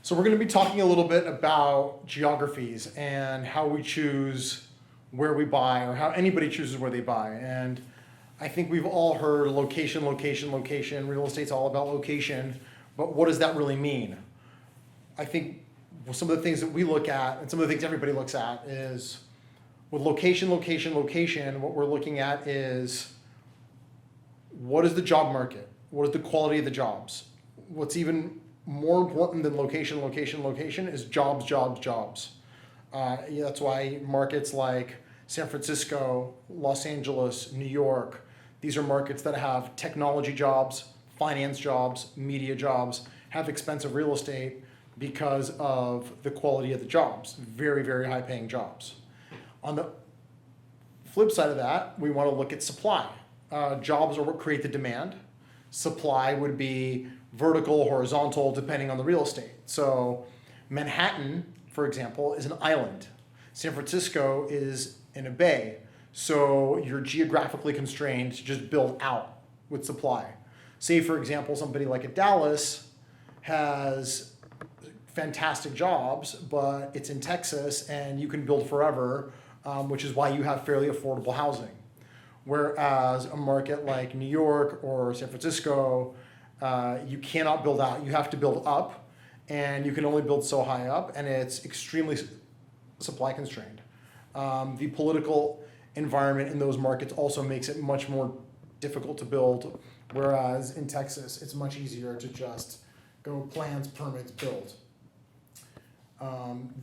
So we're going to be talking a little bit about geographies and how we choose where we buy, or how anybody chooses where they buy. And I think we've all heard location, location, location. Real estate's all about location, but what does that really mean? I think some of the things that we look at, and some of the things everybody looks at, is with location, location, location, what we're looking at is what is the job market? What is the quality of the jobs? What's even more important than location, location, location is jobs, jobs, jobs. That's why markets like San Francisco, Los Angeles, New York, these are markets that have technology jobs, finance jobs, media jobs, have expensive real estate because of the quality of the jobs, very, very high paying jobs. On the flip side of that, we want to look at supply. Jobs are what create the demand. Supply would be vertical, horizontal, depending on the real estate. So Manhattan, for example, is an island. San Francisco is in a bay. So you're geographically constrained to just build out with supply. Say, for example, somebody like a Dallas has fantastic jobs, but it's in Texas and you can build forever, which is why you have fairly affordable housing. Whereas a market like New York or San Francisco, you cannot build out. You have to build up, and you can only build so high up, and it's extremely supply constrained. The political environment in those markets also makes it much more difficult to build, whereas in Texas, it's much easier to just go plans, permits, build.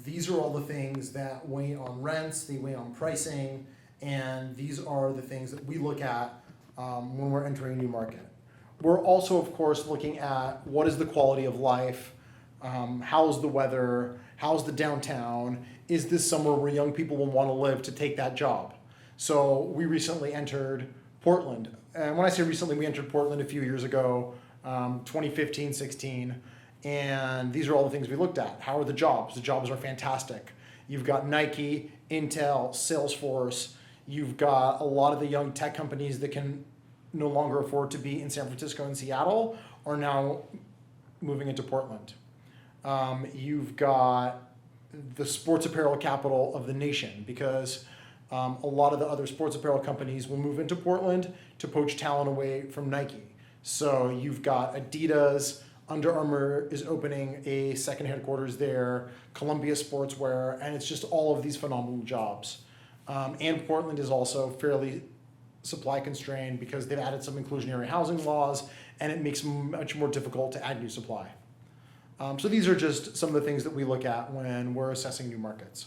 These are all the things that weigh on rents, they weigh on pricing, and these are the things that we look at when we're entering a new market. We're also, of course, looking at what is the quality of life, how's the weather, how's the downtown, is this somewhere where young people will want to live to take that job? So we recently entered Portland. And when I say recently, we entered Portland a few years ago, 2015, 16. And these are all the things we looked at. How are the jobs? The jobs are fantastic. You've got Nike, Intel, Salesforce. You've got a lot of the young tech companies that can no longer afford to be in San Francisco and Seattle are now moving into Portland. You've got the sports apparel capital of the nation, because a lot of the other sports apparel companies will move into Portland to poach talent away from Nike. So you've got Adidas, Under Armour is opening a second headquarters there, Columbia Sportswear, and it's just all of these phenomenal jobs. And Portland is also fairly supply constrained because they've added some inclusionary housing laws, and it makes it much more difficult to add new supply. So these are just some of the things that we look at when we're assessing new markets.